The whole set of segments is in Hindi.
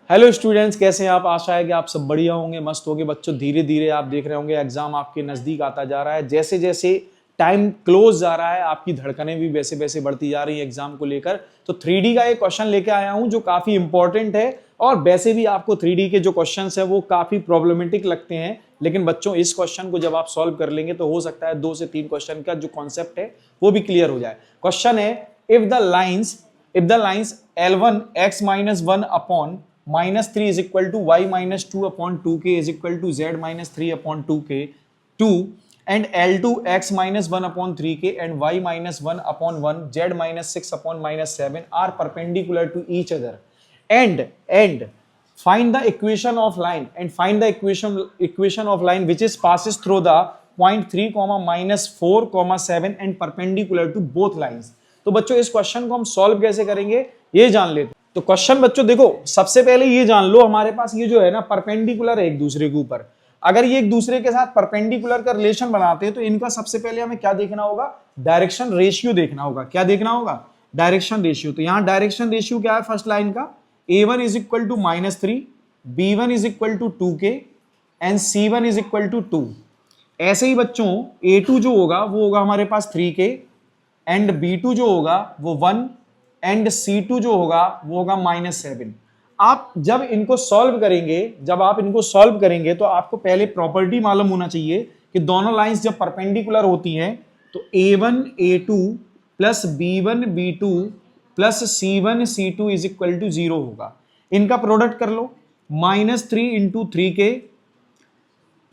हेलो स्टूडेंट्स, कैसे हैं आप। आशा है कि आप सब बढ़िया होंगे, मस्त होंगे। बच्चों धीरे धीरे आप देख रहे होंगे एग्जाम आपके नजदीक आता जा रहा है। जैसे जैसे टाइम क्लोज जा रहा है आपकी धड़कनें भी वैसे वैसे बढ़ती जा रही है एग्जाम को लेकर। तो 3D का एक क्वेश्चन लेके आया हूं जो काफी इंपॉर्टेंट है, और वैसे भी आपको 3D के जो क्वेश्चन है वो काफी प्रॉब्लमेटिक लगते हैं। लेकिन बच्चों इस क्वेश्चन को जब आप सॉल्व कर लेंगे तो हो सकता है 2 से 3 क्वेश्चन का जो कॉन्सेप्ट है वो भी क्लियर हो जाए। क्वेश्चन है, if the lines L1 x-1 upon -3 is equal to y-2 upon 2k is equal to z-3 upon 2k 2 and L2 x-1 upon 3k and y-1 upon 1 z-6 upon -7 are perpendicular to each other and find the equation of line which is passes through the point 3, -4, 7 and perpendicular to both lines। तो बच्चों इस क्वेश्चन को हम सॉल्व कैसे करेंगे ये जान लेते हैं। तो क्वेश्चन बच्चों देखो, सबसे पहले ये जान लो हमारे पास ये जो है ना परपेंडिकुलर है एक दूसरे के ऊपर। अगर ये एक दूसरे के साथ परपेंडिकुलर का रिलेशन बनाते हैं तो इनका सबसे पहले हमें क्या देखना होगा, डायरेक्शन रेशियो देखना होगा। क्या देखना होगा, डायरेक्शन रेशियो। तो यहां डायरेक्शन रेशियो क्या है फर्स्ट लाइन का, A1 is equal to -3, B1 is equal to 2k and C1 is equal to 2। ऐसे ही बच्चों A2 जो होगा वो होगा हमारे पास 3k एंड B2 जो होगा वो 1 एंड C2 जो होगा वो होगा -7। आप जब इनको सॉल्व करेंगे तो आपको पहले प्रॉपर्टी मालूम होना चाहिए कि दोनों लाइंस जब परपेंडिकुलर होती हैं तो A1 A2 plus B1 B2 plus C1 C2 is equal to 0 होगा। इनका प्रोडक्ट कर लो, -3 into 3k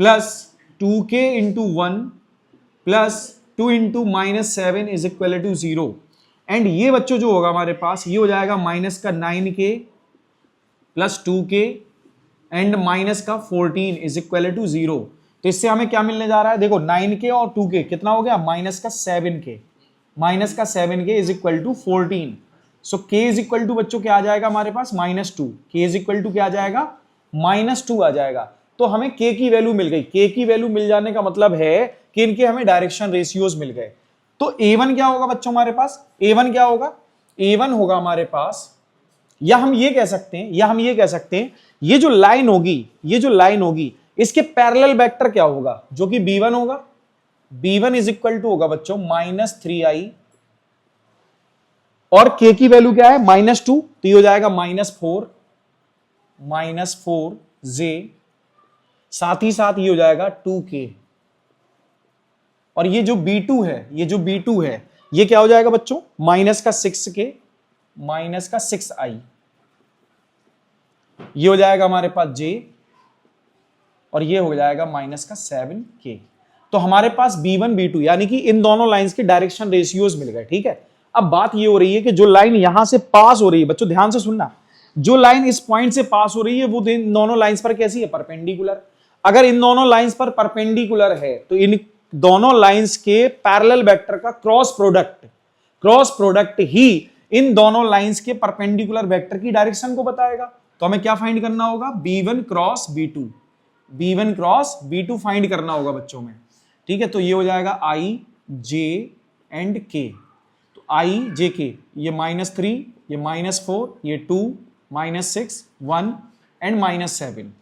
plus 2k into 1 plus 2 into -7 is equal to 0। And ये बच्चों जो होगा हमारे पास ये हो जाएगा -9k plus 2k and -14 is equal to 0। तो इससे हमें क्या मिलने जा रहा है, देखो 9k और 2k कितना हो गया, -7k is equal to 14। So k is equal to बच्चों क्या आ जाएगा हमारे पास, -2। k इज इक्वल टू क्या आ जाएगा, -2 आ जाएगा। तो हमें k की वैल्यू मिल गई। k की वैल्यू मिल जाने का मतलब है कि इनके हमें डायरेक्शन रेशियोज मिल गए। तो A1 क्या होगा बच्चों हमारे पास, A1 क्या होगा, A1 होगा हमारे पास, या हम ये कह सकते हैं ये जो लाइन होगी इसके पैरेलल वेक्टर क्या होगा, जो कि B1 होगा। B1 इज इक्वल टू होगा बच्चों -3i और k की वैल्यू क्या है, -2, तो ये हो जाएगा -4j, साथ ही साथ ये हो जाएगा 2k। और ये जो B2 है ये क्या हो जाएगा बच्चों, -6k -6i, ये हो जाएगा हमारे पास j और ये हो जाएगा -7k। तो हमारे पास B1 B2 यानी कि इन दोनों लाइंस के डायरेक्शन रेशियोज मिल गए। ठीक है, अब बात ये हो रही है कि जो लाइन यहां से पास हो रही है, बच्चों ध्यान से सुनना, जो लाइन इस पॉइंट से पास हो रही है वो इन दोनों लाइंस पर कैसी है, परपेंडिकुलर। अगर इन दोनों लाइंस पर परपेंडिकुलर है तो इन दोनों लाइंस के पैरेलल वेक्टर का क्रॉस प्रोडक्ट ही इन दोनों लाइंस के परपेंडिकुलर वेक्टर की डायरेक्शन को बताएगा। तो हमें क्या फाइंड करना होगा, B1 क्रॉस B2 फाइंड करना होगा बच्चों में। ठीक है, तो ये हो जाएगा I J एंड K। तो I J K, ये -3, ये -4, ये 2, -6, 1 एंड -7।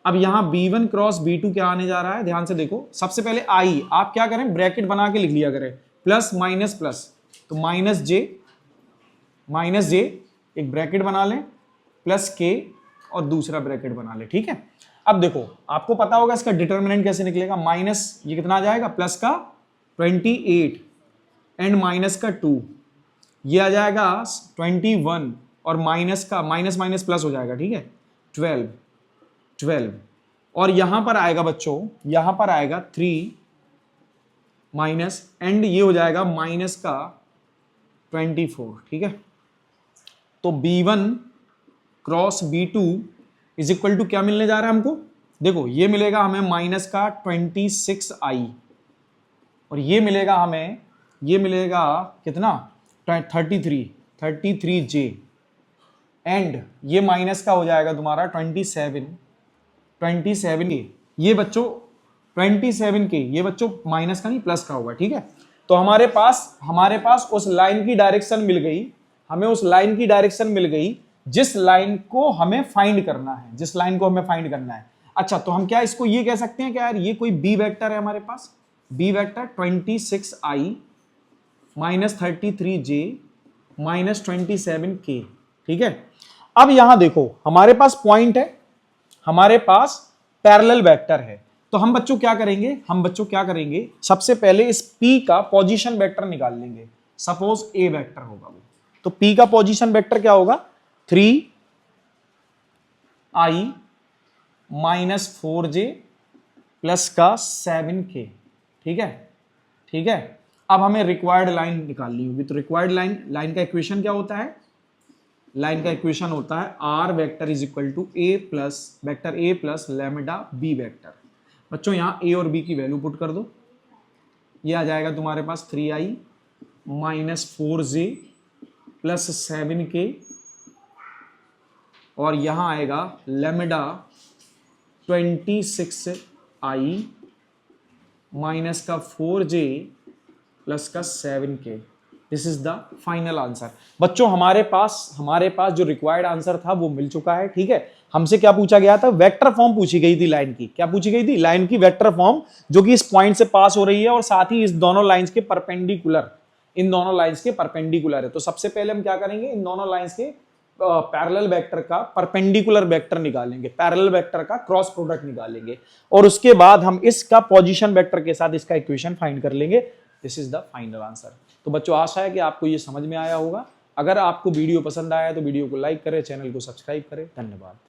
अब यहां B1 क्रॉस B2 क्या आने जा रहा है, ध्यान से देखो। सबसे पहले I आप क्या करें, ब्रैकेट बना के लिख लिया करें, प्लस माइनस प्लस, तो माइनस जे एक ब्रैकेट बना लें, प्लस k और दूसरा ब्रैकेट बना ले। ठीक है, अब देखो आपको पता होगा इसका डिटर्मिनेंट कैसे निकलेगा, माइनस ये कितना आ जाएगा, प्लस का 28 एंड माइनस का 2, ये आ जाएगा 21 और माइनस का माइनस प्लस हो जाएगा। ठीक है, 12 और यहां पर आएगा बच्चों, यहां पर आएगा 3 माइनस एंड ये हो जाएगा माइनस का 24। ठीक है, तो B1 cross B2 is equal to क्या मिलने जा रहा है हमको, देखो ये मिलेगा हमें माइनस का 26i और ये मिलेगा कितना, 33j एंड ये माइनस का हो जाएगा तुम्हारा 27k। ये बच्चों 27k, ये बच्चों माइनस का नहीं प्लस का होगा। ठीक है, तो हमारे पास उस लाइन की डायरेक्शन मिल गई, हमें उस लाइन की डायरेक्शन मिल गई जिस लाइन को हमें फाइंड करना है, जिस लाइन को हमें फाइंड करना है। अच्छा, तो हम क्या इसको ये कह सकते हैं कि यार ये कोई बी वेक्टर है हमारे पास, B vector 26i minus 33j minus 27k, ठीक है। अब यहां देखो हमारे पास पॉइंट है, हमारे पास पैरेलल वेक्टर है, तो हम बच्चों क्या करेंगे, सबसे पहले इस P का पोजीशन वेक्टर निकाल लेंगे। सपोज A वेक्टर होगा वो, तो P का पोजीशन वेक्टर क्या होगा, 3i माइनस 4j प्लस का 7k, ठीक है। अब हमें रिक्वायर्ड लाइन निकालनी होगी, तो रिक्वायर्ड लाइन का इक्वेशन क्या होता है, लाइन का इक्वेशन होता है r vector is equal to vector a plus lambda b vector. बच्चों यहाँ a और b की वैल्यू पुट कर दो, ये आ जाएगा तुम्हारे पास 3i minus 4j plus 7k, और यहां आएगा लैम्डा 26i माइनस का 4j प्लस का 7k। This is the final answer. बच्चों हमारे पास जो रिक्वायर्ड आंसर था वो मिल चुका है, ठीक है। हमसे क्या पूछा गया था, वेक्टर फॉर्म पूछी गई थी लाइन की, क्या पूछी गई थी, लाइन की वेक्टर फॉर्म जो कि इस पॉइंट से पास हो रही है और साथ ही इस दोनों लाइंस के परपेंडिकुलर, इन दोनों लाइंस के परपेंडिकुलर है। तो सबसे पहले हम क्या करेंगे, इन दोनों लाइंस के पैरेलल वेक्टर का परपेंडिकुलर वेक्टर निकालेंगे, पैरेलल वेक्टर का क्रॉस प्रोडक्ट निकालेंगे, और उसके बाद हम इसका पोजीशन वेक्टर के साथ इसका इक्वेशन फाइंड कर लेंगे। This is the final answer. तो बच्चों आशा है कि आपको ये समझ में आया होगा। अगर आपको वीडियो पसंद आया तो वीडियो को लाइक करें, चैनल को सब्सक्राइब करें। धन्यवाद।